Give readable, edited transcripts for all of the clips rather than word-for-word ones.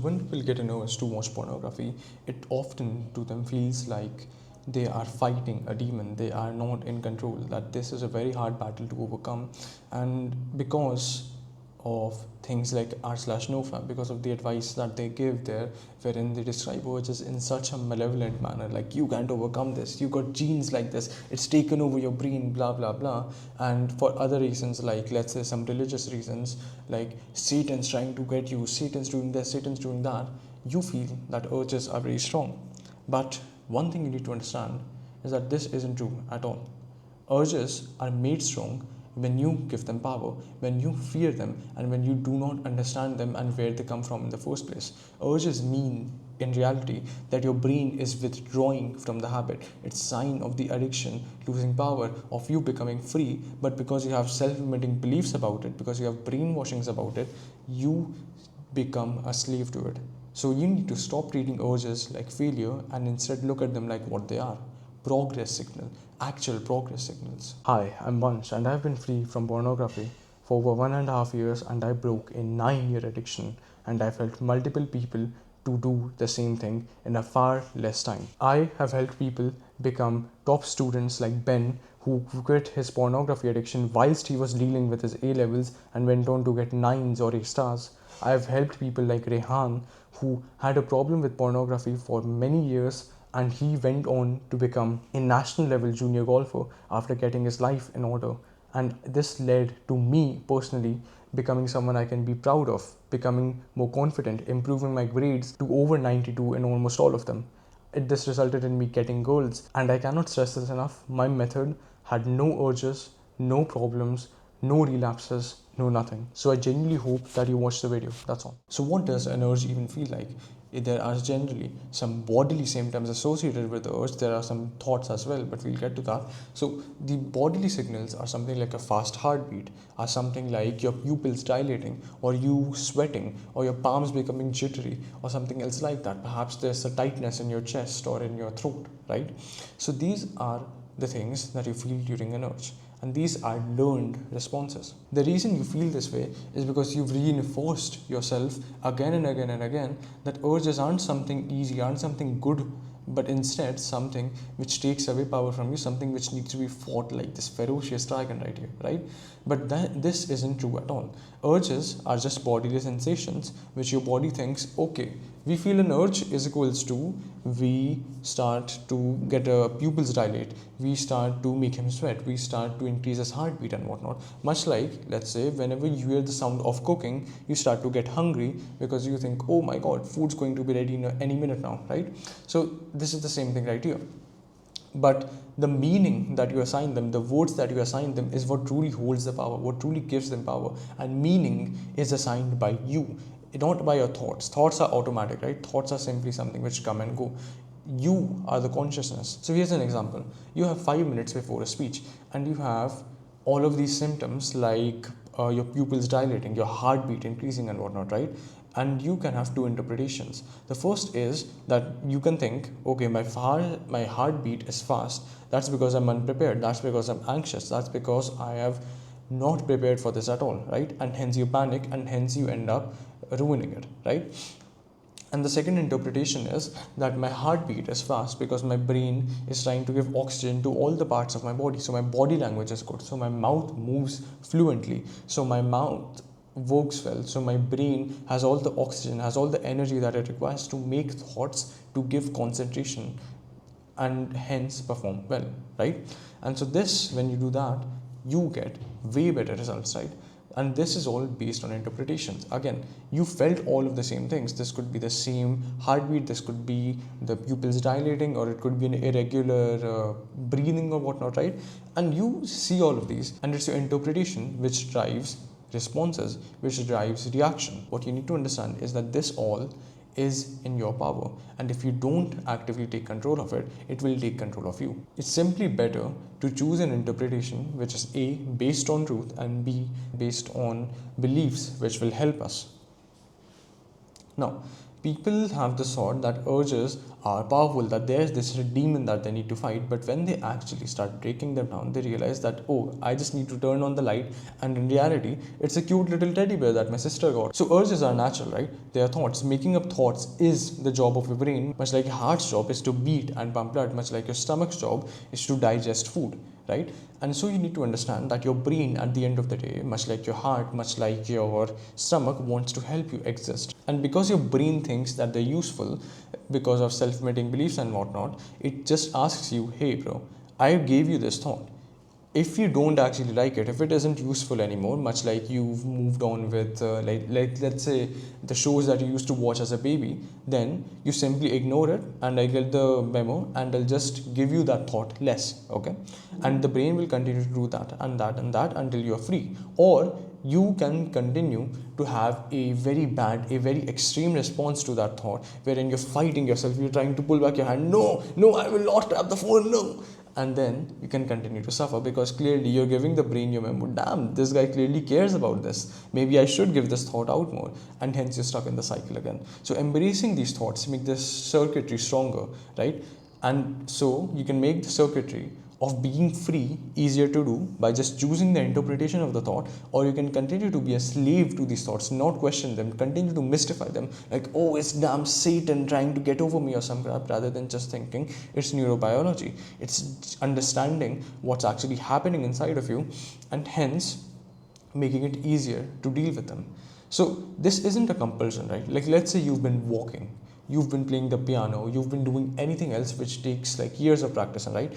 When people get an urge to watch pornography, it often to them feels like they are fighting a demon, they are not in control, that this is a very hard battle to overcome. And because of things like r/Nofap, because of the advice that they give there, wherein they describe urges in such a malevolent manner, like you can't overcome this, you got genes like this, it's taken over your brain, blah blah blah. And for other reasons, like let's say some religious reasons, like Satan's trying to get you, Satan's doing this, Satan's doing that, you feel that urges are very strong. But one thing you need to understand is that this isn't true at all. Urges are made strong when you give them power, when you fear them, and when you do not understand them and where they come from in the first place. Urges mean, in reality, that your brain is withdrawing from the habit. It's a sign of the addiction losing power, of you becoming free. But because you have self-limiting beliefs about it, because you have brainwashings about it, you become a slave to it. So you need to stop treating urges like failure and instead look at them like what they are: progress signal, actual progress signals. Hi, I'm Vansh and I've been free from pornography for over 1.5 years, and I broke a 9-year addiction, and I've helped multiple people to do the same thing in a far less time. I have helped people become top students like Ben, who quit his pornography addiction whilst he was dealing with his A levels and went on to get 9s or A stars. I have helped people like Rehan, who had a problem with pornography for many years, and he went on to become a national level junior golfer after getting his life in order. And this led to me personally becoming someone I can be proud of, becoming more confident, improving my grades to over 92 in almost all of them. This resulted in me getting goals, and I cannot stress this enough. My method had no urges, no problems, no relapses, no nothing. So I genuinely hope that you watch the video. That's all. So what does an urge even feel like? There are generally some bodily symptoms associated with the urge. There are some thoughts as well, but we'll get to that. So the bodily signals are something like a fast heartbeat, are something like your pupils dilating, or you sweating, or your palms becoming jittery, or something else like that. Perhaps there's a tightness in your chest or in your throat, right? So these are the things that you feel during an urge, and these are learned responses. The reason you feel this way is because you've reinforced yourself again and again and again that urges aren't something easy, aren't something good, but instead something which takes away power from you, something which needs to be fought like this ferocious dragon right here, right? But this isn't true at all. Urges are just bodily sensations which your body thinks, okay, we feel an urge is equals to we start to get a pupils dilate, we start to make him sweat, we start to increase his heartbeat and whatnot. Much like, let's say, whenever you hear the sound of cooking, you start to get hungry because you think, oh my god, food's going to be ready in any minute now, right? So this is the same thing right here. But the meaning that you assign them, the words that you assign them, is what truly holds the power, what truly gives them power. And meaning is assigned by you, not by your thoughts. Thoughts are automatic, right? Thoughts are simply something which come and go. You are the consciousness. So here's an example. You have 5 minutes before a speech, and you have all of these symptoms like your pupils dilating, your heartbeat increasing and whatnot, right? And you can have two interpretations. The first is that you can think, okay, my heartbeat is fast, that's because I'm unprepared, that's because I'm anxious, that's because I have not prepared for this at all, right? And hence you panic, and hence you end up ruining it, right? And the second interpretation is that my heartbeat is fast because my brain is trying to give oxygen to all the parts of my body. So my body language is good. So my mouth moves fluently. So my mouth works well. So my brain has all the oxygen, has all the energy that it requires to make thoughts, to give concentration, and hence perform well, right? And so this, when you do that, you get way better results, right? And this is all based on interpretations. Again, you felt all of the same things. This could be the same heartbeat, this could be the pupils dilating, or it could be an irregular breathing or whatnot, right? And you see all of these, and it's your interpretation which drives responses, which drives reaction. What you need to understand is that this all is in your power, and if you don't actively take control of it, it will take control of you. It's simply better to choose an interpretation which is A, based on truth, and B, based on beliefs which will help us. Now, people have this thought that urges are powerful, that there's this demon that they need to fight, but when they actually start breaking them down, they realize that, oh, I just need to turn on the light, and in reality, it's a cute little teddy bear that my sister got. So urges are natural, right? They are thoughts. Making up thoughts is the job of your brain, much like your heart's job is to beat and pump blood, much like your stomach's job is to digest food, right? And so you need to understand that your brain at the end of the day, much like your heart, much like your stomach, wants to help you exist. And because your brain thinks that they're useful because of self-limiting beliefs and whatnot, it just asks you, hey bro, I gave you this thought. If you don't actually like it, if it isn't useful anymore, much like you've moved on with like let's say the shows that you used to watch as a baby, then you simply ignore it, and I get the memo, and I'll just give you that thought less, okay? And the brain will continue to do that and that and that until you're free. Or you can continue to have a very bad, a very extreme response to that thought, wherein you're fighting yourself, you're trying to pull back your hand, no, I will not grab the phone, no. And then you can continue to suffer, because clearly you're giving the brain your memo, damn, this guy clearly cares about this, maybe I should give this thought out more, and hence you're stuck in the cycle again. So embracing these thoughts make this circuitry stronger, right? And so you can make the circuitry of being free easier to do by just choosing the interpretation of the thought, or you can continue to be a slave to these thoughts, not question them, continue to mystify them, like, oh, it's damn Satan trying to get over me or some crap, rather than just thinking it's neurobiology, it's understanding what's actually happening inside of you, and hence making it easier to deal with them. So this isn't a compulsion, right? Like, let's say you've been walking, you've been playing the piano, you've been doing anything else which takes like years of practice, right?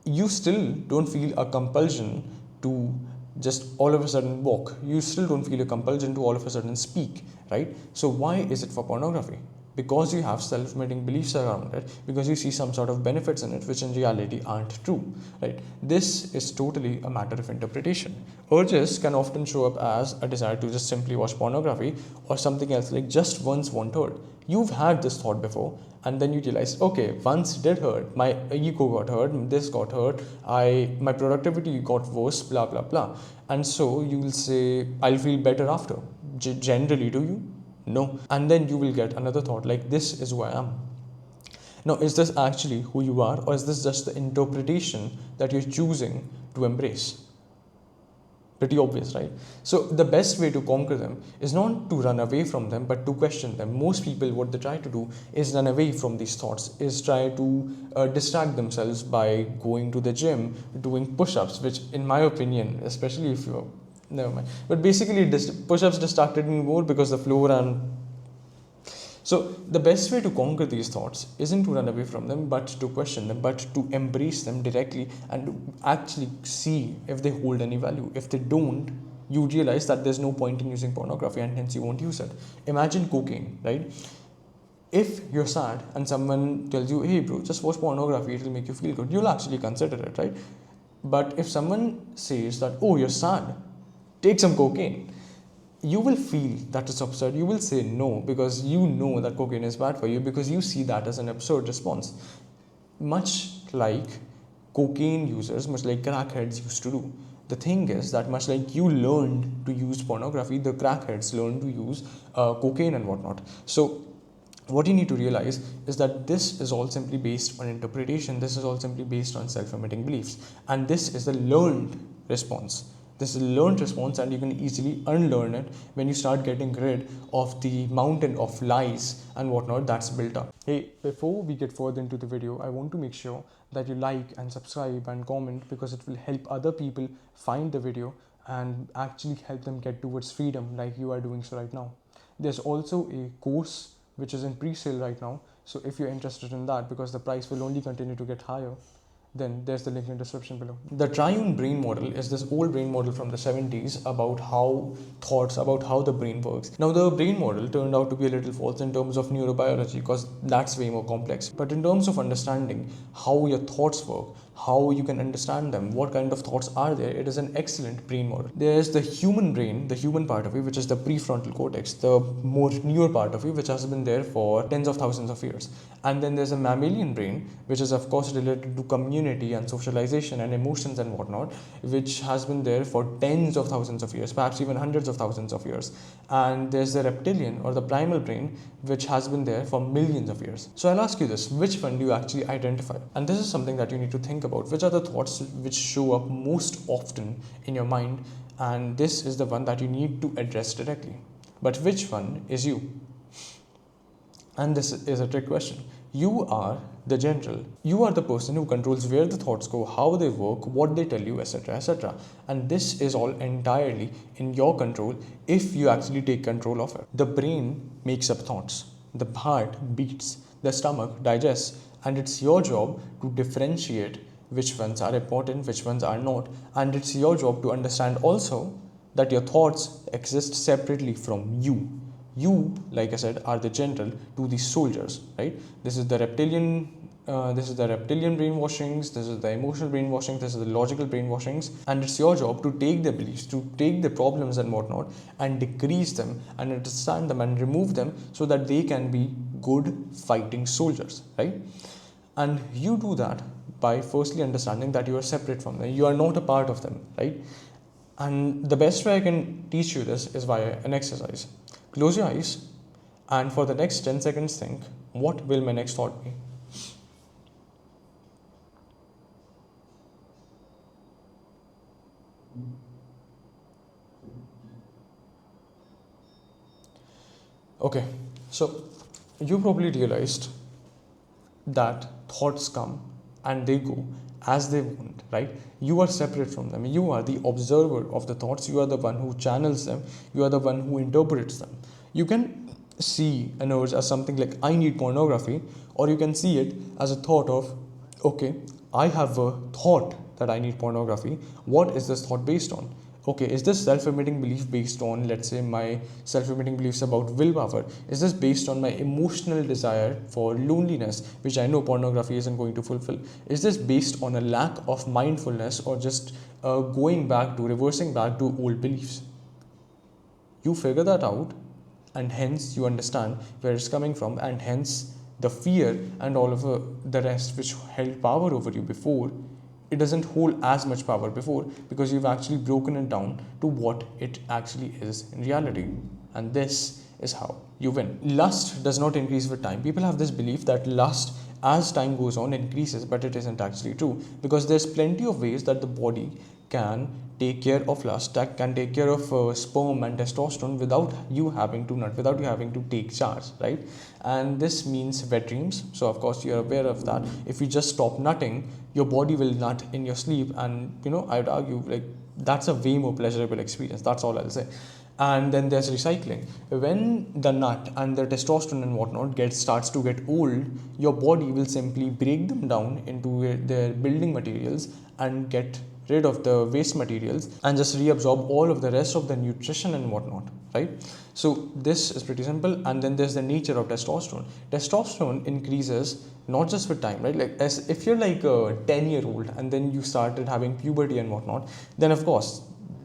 You still don't feel a compulsion to just all of a sudden walk. You still don't feel a compulsion to all of a sudden speak, right? So why is it for pornography? Because you have self-limiting beliefs around it, because you see some sort of benefits in it which in reality aren't true, right? This is totally a matter of interpretation. Urges can often show up as a desire to just simply watch pornography, or something else like just once one third. You've had this thought before, and then you realize, okay, once did hurt, my ego got hurt, this got hurt, my productivity got worse, blah blah blah. And so you will say, I'll feel better after. Generally, do you? No. And then you will get another thought like, this is who I am. Now, is this actually who you are, or is this just the interpretation that you're choosing to embrace? Pretty obvious, right? So the best way to conquer them is not to run away from them, but to question them. Most people, what they try to do is run away from these thoughts, is try to distract themselves by going to the gym, doing push-ups, which in my opinion, especially if you're, never mind. But basically push-ups distracted me more because the floor and... So the best way to conquer these thoughts isn't to run away from them, but to question them, but to embrace them directly and to actually see if they hold any value. If they don't, you realize that there's no point in using pornography, and hence you won't use it. Imagine cocaine, right? If you're sad and someone tells you, hey bro, just watch pornography, it'll make you feel good, you'll actually consider it, right? But if someone says that, oh, you're sad, take some cocaine, you will feel that it's absurd. You will say no, because you know that cocaine is bad for you, because you see that as an absurd response. Much like cocaine users, much like crackheads used to do. The thing is that much like you learned to use pornography, the crackheads learned to use cocaine and whatnot. So what you need to realize is that this is all simply based on interpretation. This is all simply based on self-limiting beliefs. And this is the learned response. This is a learned response, and you can easily unlearn it when you start getting rid of the mountain of lies and whatnot that's built up. Hey, before we get further into the video, I want to make sure that you like and subscribe and comment, because it will help other people find the video and actually help them get towards freedom like you are doing so right now. There's also a course which is in pre-sale right now. So if you're interested in that, because the price will only continue to get higher, then there's the link in the description below. The triune brain model is this old brain model from the 70s about how the brain works. Now, the brain model turned out to be a little false in terms of neurobiology, because that's way more complex. But in terms of understanding how your thoughts work, how you can understand them, what kind of thoughts are there. It is an excellent brain model. There's the human brain, the human part of you, which is the prefrontal cortex, the more newer part of you, which has been there for tens of thousands of years. And then there's a mammalian brain, which is of course related to community and socialization and emotions and whatnot, which has been there for tens of thousands of years, perhaps even hundreds of thousands of years. And there's the reptilian or the primal brain, which has been there for millions of years. So I'll ask you this: which one do you actually identify? And this is something that you need to think about. Which are the thoughts which show up most often in your mind? And this is the one that you need to address directly. But which one is you? And this is a trick question. You are the general. You are the person who controls where the thoughts go, how they work, what they tell you, etc., etc. And this is all entirely in your control if you actually take control of it. The brain makes up thoughts. The heart beats. The stomach digests. And it's your job to differentiate which ones are important, which ones are not. And it's your job to understand also that your thoughts exist separately from you. You, like I said, are the general to these soldiers, right? This is the reptilian brainwashings, this is the emotional brainwashings, this is the logical brainwashings, and it's your job to take the beliefs, to take the problems and whatnot, and decrease them and understand them and remove them so that they can be good fighting soldiers, right? And you do that by firstly understanding that you are separate from them, you are not a part of them, right? And the best way I can teach you this is via an exercise. Close your eyes and for the next 10 seconds think, what will my next thought be? Okay, so you probably realized that thoughts come and they go as they want, right? You are separate from them. You are the observer of the thoughts. You are the one who channels them. You are the one who interprets them. You can see an urge as something like, I need pornography, or you can see it as a thought of, okay, I have a thought that I need pornography. What is this thought based on? Okay, is this self-limiting belief based on, let's say, my self-limiting beliefs about willpower? Is this based on my emotional desire for loneliness, which I know pornography isn't going to fulfill? Is this based on a lack of mindfulness, or just reversing back to old beliefs? You figure that out, and hence you understand where it's coming from, and hence the fear and all of the rest which held power over you before, it doesn't hold as much power before, because you've actually broken it down to what it actually is in reality. And this is how you win. Lust does not increase with time. People have this belief that lust as time goes on increases, but it isn't actually true, because there's plenty of ways that the body can take care of lust, that can take care of sperm and testosterone without you having to nut, without you having to take charge, right? And this means wet dreams. So of course you're aware of that. If you just stop nutting, your body will nut in your sleep, and I would argue like that's a way more pleasurable experience. That's all I'll say. And then there's recycling. When the nut and the testosterone and whatnot starts to get old, your body will simply break them down into their building materials and get rid of the waste materials and just reabsorb all of the rest of the nutrition and whatnot, right? So this is pretty simple. And then there's the nature of testosterone. Testosterone increases not just with time, right? Like as if you're like a 10-year-old and then you started having puberty and whatnot, then of course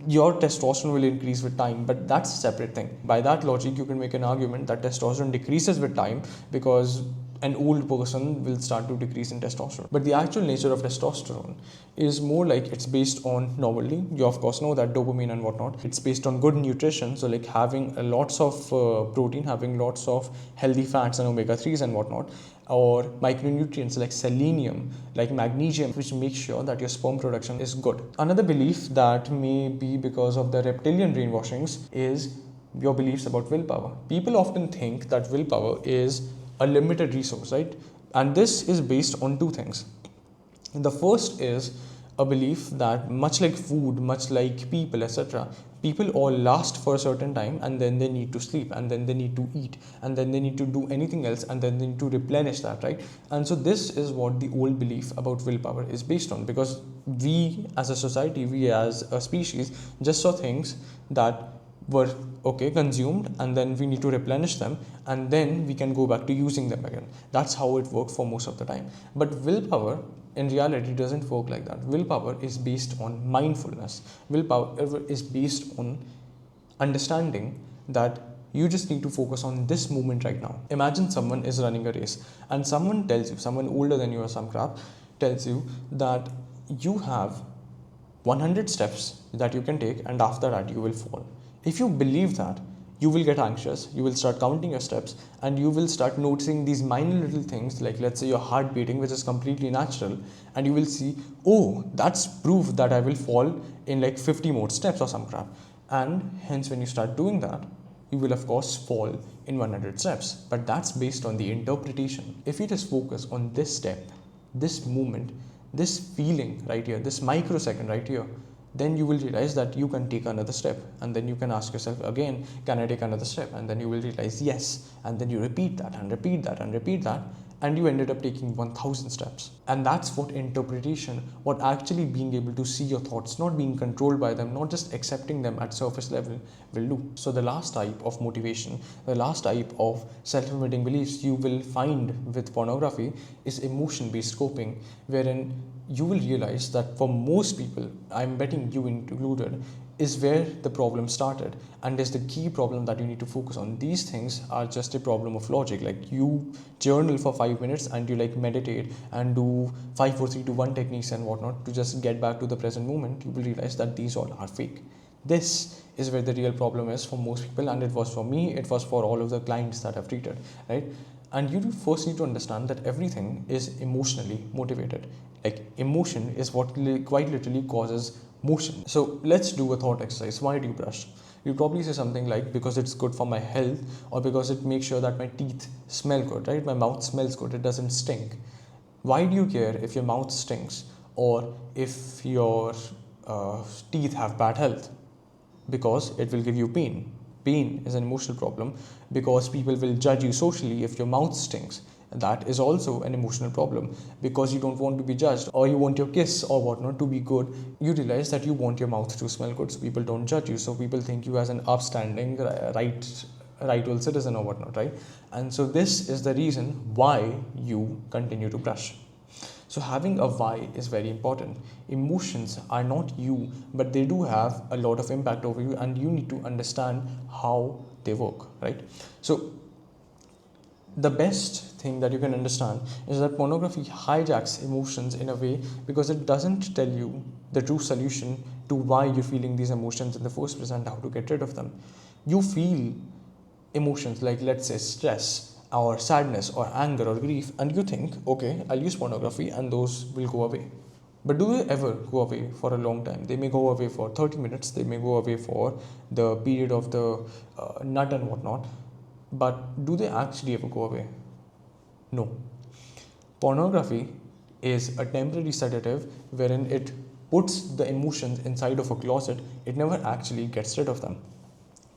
your testosterone will increase with time, but that's a separate thing. By that logic, you can make an argument that testosterone decreases with time because an old person will start to decrease in testosterone. But the actual nature of testosterone is more like it's based on novelty. You of course know that dopamine and whatnot. It's based on good nutrition, so like having lots of protein, having lots of healthy fats and omega-3s and whatnot, or micronutrients like selenium, like magnesium, which makes sure that your sperm production is good. Another belief that may be because of the reptilian brainwashings is your beliefs about willpower. People often think that willpower is a limited resource, right? And this is based on two things. The first is a belief that much like food, much like people, etc., people all last for a certain time and then they need to sleep and then they need to eat and then they need to do anything else and then they need to replenish that, right? And so this is what the old belief about willpower is based on, because we as a society, we as a species just saw things that were okay, consumed, and then we need to replenish them, and then we can go back to using them again. That's how it works for most of the time. But willpower in reality doesn't work like that. Willpower is based on mindfulness. Willpower is based on understanding that you just need to focus on this moment right now. Imagine someone is running a race and someone tells you, someone older than you or some crap, tells you that you have 100 steps that you can take and after that you will fall. If you believe that, you will get anxious, you will start counting your steps, and you will start noticing these minor little things, like let's say your heart beating, which is completely natural, and you will see, oh, that's proof that I will fall in like 50 more steps or some crap. And hence when you start doing that, you will of course fall in 100 steps. But that's based on the interpretation. If you just focus on this step, this moment, this feeling right here, this microsecond right here, then you will realize that you can take another step, and then you can ask yourself again, can I take another step? And then you will realize yes, and then you repeat that and repeat that and repeat that, and you ended up taking 1000 steps. And that's what interpretation, what actually being able to see your thoughts, not being controlled by them, not just accepting them at surface level, will do. So the last type of motivation, the last type of self-limiting beliefs you will find with pornography is emotion-based coping, wherein you will realize that for most people, I'm betting you included, is where the problem started, and is the key problem that you need to focus on. These things are just a problem of logic. Like you journal for 5 minutes and you like meditate and do 5 4 3 2 1 techniques and whatnot to just get back to the present moment, you will realize that these all are fake. This is where the real problem is for most people, and it was for me, it was for all of the clients that I've treated, right? And you first need to understand that everything is emotionally motivated. Like emotion is what quite literally causes motion. So let's do a thought exercise. Why do you brush? You probably say something like, because it's good for my health, or because it makes sure that my teeth smell good, right? My mouth smells good, it doesn't stink. Why do you care if your mouth stinks or if your teeth have bad health? Because it will give you pain. Pain is an emotional problem because people will judge you socially if your mouth stinks. That is also an emotional problem because you don't want to be judged, or you want your kiss or whatnot to be good. You realize that you want your mouth to smell good, so people don't judge you. So people think you as an upstanding, rightful citizen or whatnot, right? And so this is the reason why you continue to brush. So having a why is very important. Emotions are not you, but they do have a lot of impact over you, and you need to understand how they work, right? So the best thing that you can understand is that pornography hijacks emotions in a way because it doesn't tell you the true solution to why you're feeling these emotions in the first place and how to get rid of them. You feel emotions like, let's say, stress or sadness or anger or grief, and you think, okay, I'll use pornography and those will go away. But do they ever go away for a long time? They may go away for 30 minutes, they may go away for the period of the nut and whatnot, but do they actually ever go away? No. Pornography is a temporary sedative wherein it puts the emotions inside of a closet. It never actually gets rid of them.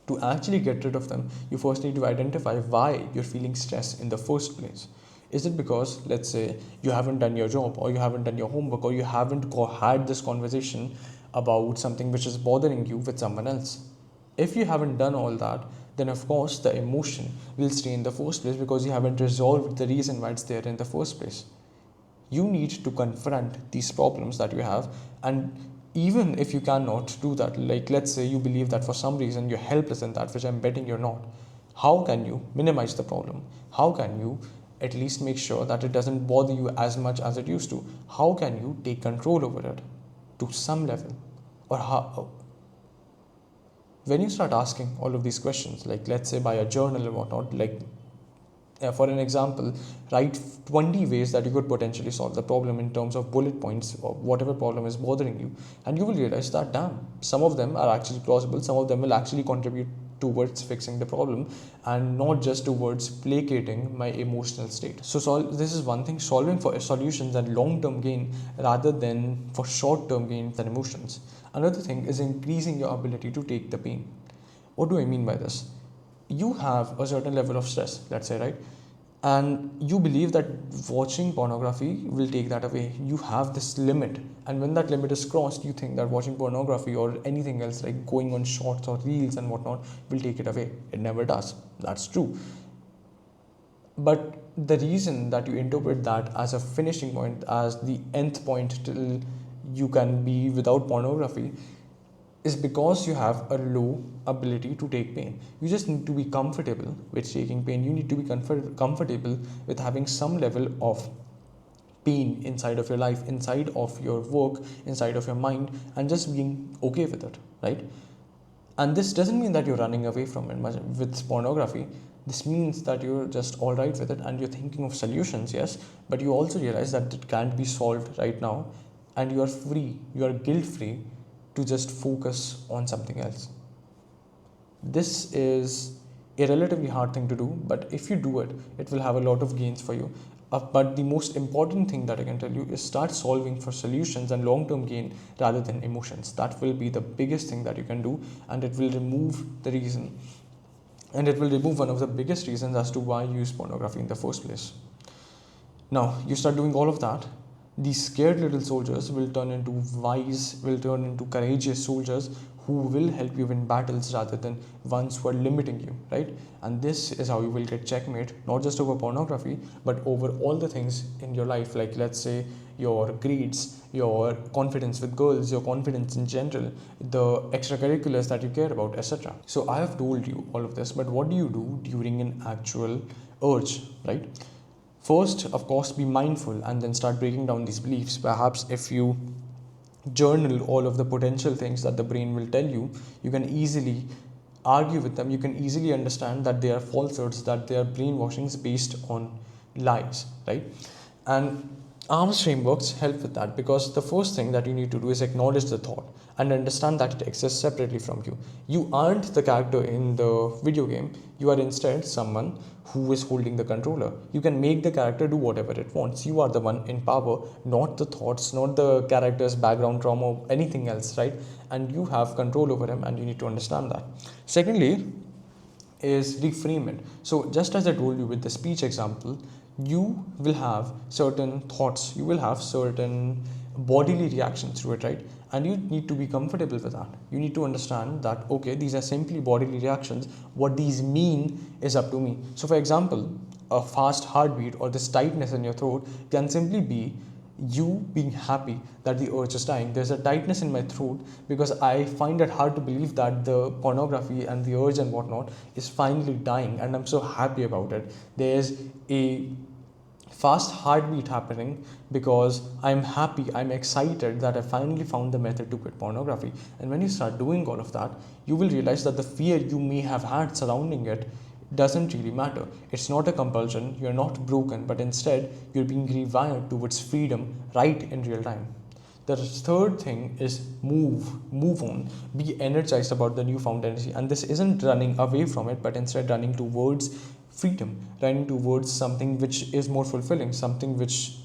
To actually get rid of them, you first need to identify why you're feeling stress in the first place. Is it because, let's say, you haven't done your job, or you haven't done your homework, or you haven't had this conversation about something which is bothering you with someone else? If you haven't done all that, then of course the emotion will stay in the first place because you haven't resolved the reason why it's there in the first place. You need to confront these problems that you have, and even if you cannot do that, like let's say you believe that for some reason you're helpless in that, which I'm betting you're not, how can you minimize the problem? How can you at least make sure that it doesn't bother you as much as it used to? How can you take control over it to some level? Or how, when you start asking all of these questions, like let's say by a journal or whatnot, like for an example, write 20 ways that you could potentially solve the problem in terms of bullet points or whatever problem is bothering you, and you will realize that, damn, some of them are actually plausible, some of them will actually contribute towards fixing the problem and not just towards placating my emotional state. So this is one thing, solving for solutions and long-term gain rather than for short-term gains and emotions. Another thing is increasing your ability to take the pain. What do I mean by this? You have a certain level of stress, let's say, right? and you believe that watching pornography will take that away. You have this limit, and when that limit is crossed, you think that watching pornography or anything else like going on shorts or reels and whatnot will take it away. It never does. That's true. But the reason that you interpret that as a finishing point, as the nth point till you can be without pornography, is because you have a low ability to take pain. You just need to be comfortable with taking pain. You need to be comfortable with having some level of pain inside of your life, inside of your work, inside of your mind, and just being okay with it, right? And this doesn't mean that you're running away from it with pornography. This means that you're just all right with it and you're thinking of solutions, yes, but you also realize that it can't be solved right now, and you are free, you are guilt free to just focus on something else. This is a relatively hard thing to do, but if you do it, it will have a lot of gains for you. But the most important thing that I can tell you is start solving for solutions and long-term gain rather than emotions. That will be the biggest thing that you can do, and it will remove the reason. And it will remove one of the biggest reasons as to why you use pornography in the first place. Now, you start doing all of that, these scared little soldiers will turn into wise, will turn into courageous soldiers who will help you win battles rather than ones who are limiting you, right? And this is how you will get checkmate, not just over pornography, but over all the things in your life, like let's say your grades, your confidence with girls, your confidence in general, the extracurriculars that you care about, etc. So I have told you all of this, but what do you do during an actual urge, right? First, of course, be mindful and then start breaking down these beliefs. Perhaps if you journal all of the potential things that the brain will tell you, you can easily argue with them. You can easily understand that they are falsehoods, that they are brainwashings based on lies, right? And arms frameworks help with that, because the first thing that you need to do is acknowledge the thought and understand that it exists separately from you. You aren't the character in the video game, you are instead someone who is holding the controller. You can make the character do whatever it wants. You are the one in power, not the thoughts, not the character's background trauma or anything else, right? And you have control over him, and you need to understand that. Secondly is reframe it. So just as I told you with the speech example, you will have certain thoughts, you will have certain bodily reactions to it, right? And you need to be comfortable with that. You need to understand that, okay, these are simply bodily reactions. What these mean is up to me. So for example, a fast heartbeat or this tightness in your throat can simply be you being happy that the urge is dying. There's a tightness in my throat because I find it hard to believe that the pornography and the urge and whatnot is finally dying, and I'm so happy about it. There's a fast heartbeat happening because I'm happy, I'm excited that I finally found the method to quit pornography. And when you start doing all of that, you will realize that the fear you may have had surrounding it doesn't really matter. It's not a compulsion, you're not broken, but instead you're being rewired towards freedom right in real time. The third thing is move on, be energized about the newfound energy. And this isn't running away from it, but instead running towards freedom, running towards something which is more fulfilling, something which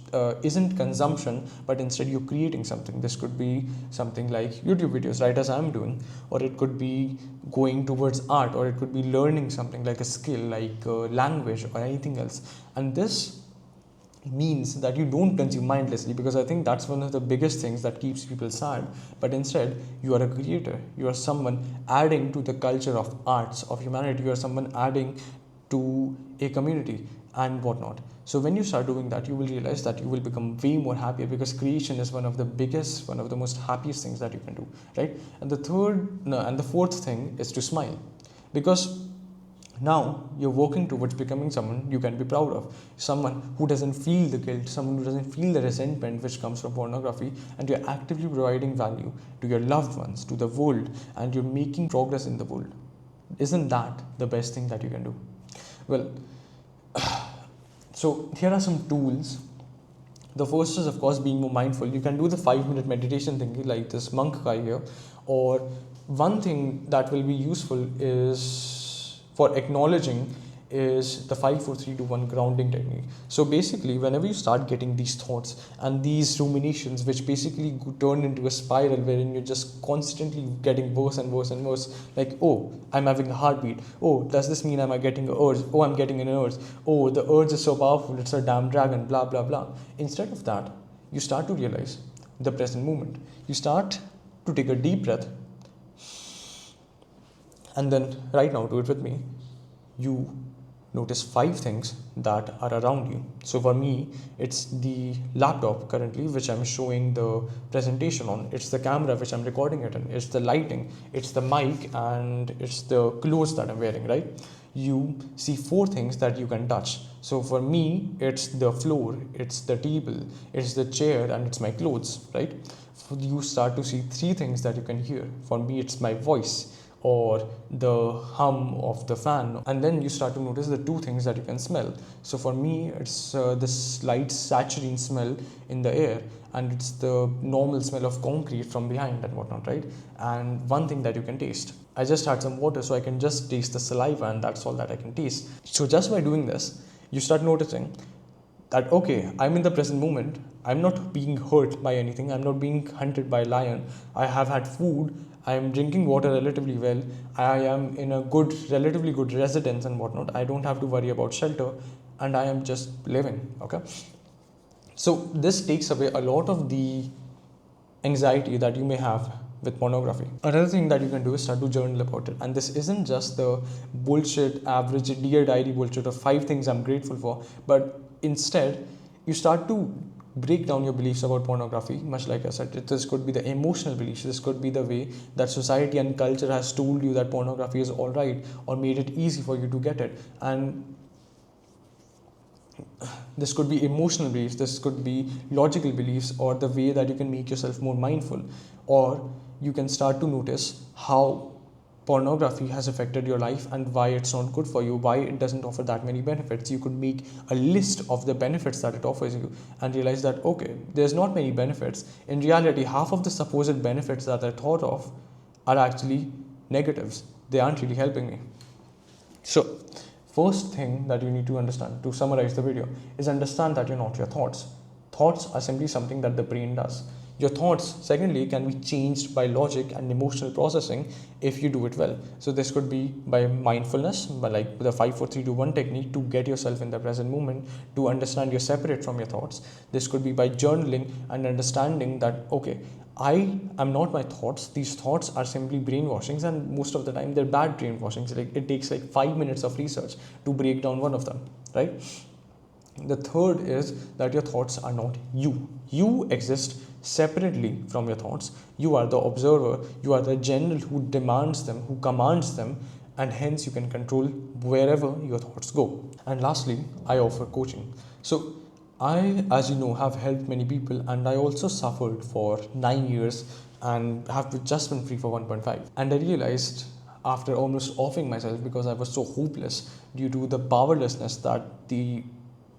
isn't consumption, but instead you're creating something. This could be something like YouTube videos, right, as I'm doing, or it could be going towards art, or it could be learning something like a skill, like language or anything else. And this means that you don't consume mindlessly, because I think that's one of the biggest things that keeps people sad. But instead you are a creator, you are someone adding to the culture of arts of humanity, you are someone adding to a community and whatnot. So when you start doing that, you will realize that you will become way more happier, because creation is one of the most happiest things that you can do, right? And the fourth thing is to smile, because now you're working towards becoming someone you can be proud of, someone who doesn't feel the guilt, someone who doesn't feel the resentment which comes from pornography, and you're actively providing value to your loved ones, to the world, and you're making progress in the world. Isn't that the best thing that you can do? Well, so here are some tools. The first is, of course, being more mindful. You can do the 5-minute meditation thing like this monk guy here, or one thing that will be useful is for acknowledging is the 5 4 3 2 1 grounding technique. So basically, whenever you start getting these thoughts and these ruminations, which basically turn into a spiral wherein you're just constantly getting worse and worse and worse, like, oh, I'm having a heartbeat. Oh, does this mean I'm getting an urge? Oh, I'm getting an urge. Oh, the urge is so powerful, it's a damn dragon, blah, blah, blah. Instead of that, you start to realize the present moment. You start to take a deep breath, and then right now, do it with me. You notice 5 things that are around you. So for me, it's the laptop currently, which I'm showing the presentation on. It's the camera, which I'm recording it in. It's the lighting, it's the mic, and it's the clothes that I'm wearing, right? You see 4 things that you can touch. So for me, it's the floor, it's the table, it's the chair, and it's my clothes, right? You start to see 3 things that you can hear. For me, it's my voice or the hum of the fan, and then you start to notice the 2 things that you can smell. So for me, it's this slight saccharine smell in the air, and it's the normal smell of concrete from behind and whatnot, right? And 1 thing that you can taste. I just had some water, so I can just taste the saliva, and that's all that I can taste. So just by doing this, you start noticing that, okay, I'm in the present moment. I'm not being hurt by anything. I'm not being hunted by a lion. I have had food. I am drinking water relatively well. I am in a relatively good residence and whatnot. I don't have to worry about shelter, and I am just living. Okay. So this takes away a lot of the anxiety that you may have with pornography. Another thing that you can do is start to journal about it. And this isn't just the bullshit, average Dear Diary bullshit of 5 things I'm grateful for, but instead, you start to break down your beliefs about pornography. Much like I said, this could be the emotional beliefs, this could be the way that society and culture has told you that pornography is alright, or made it easy for you to get it. And this could be emotional beliefs, this could be logical beliefs, or the way that you can make yourself more mindful. Or you can start to notice how pornography has affected your life and why it's not good for you, why it doesn't offer that many benefits. You could make a list of the benefits that it offers you and realize that, okay, there's not many benefits. In reality, half of the supposed benefits that I thought of are actually negatives. They aren't really helping me. So, first thing that you need to understand, to summarize the video, is understand that you're not your thoughts. Thoughts are simply something that the brain does. Your thoughts, secondly, can be changed by logic and emotional processing if you do it well. So this could be by mindfulness, by like the 5 4 3 2 1 technique, to get yourself in the present moment, to understand you're separate from your thoughts. This could be by journaling and understanding that, okay, I am not my thoughts. These thoughts are simply brainwashings, and most of the time they're bad brainwashings. Like it takes like 5 minutes of research to break down one of them, right? The third is that your thoughts are not you. You exist separately from your thoughts. You are the observer. You are the general who demands them, who commands them, and hence you can control wherever your thoughts go. And lastly, I offer coaching. So I, as you know, have helped many people, and I also suffered for 9 years and have just been free for 1.5. And I realized after almost offing myself, because I was so hopeless due to the powerlessness that the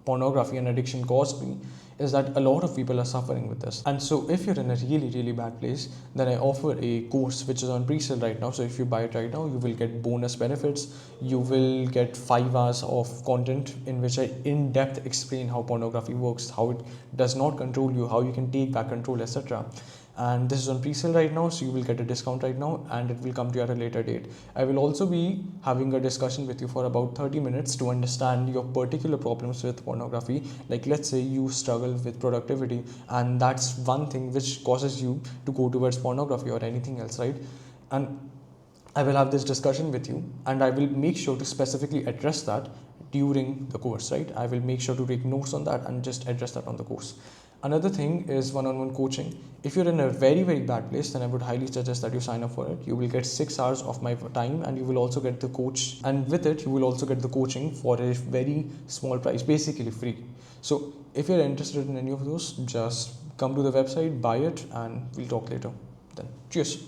pornography and addiction caused me, is that a lot of people are suffering with this. And so if you're in a really bad place, then I offer a course which is on pre-sale right now. So if you buy it right now, you will get bonus benefits. You will get 5 hours of content in which I in depth explain how pornography works, how it does not control you, how you can take back control, etc. And this is on pre-sale right now, so you will get a discount right now, and it will come to you at a later date. I will also be having a discussion with you for about 30 minutes to understand your particular problems with pornography. Like, let's say you struggle with productivity, and that's one thing which causes you to go towards pornography or anything else, right? And I will have this discussion with you, and I will make sure to specifically address that during the course, right? I will make sure to take notes on that and just address that on the course. Another thing is one-on-one coaching. If you're in a very bad place, then I would highly suggest that you sign up for it. You will get 6 hours of my time, and you will also get the coach, and with it you will also get the coaching for a very small price, basically free. So if you're interested in any of those, just come to the website, buy it, and we'll talk later. Then cheers.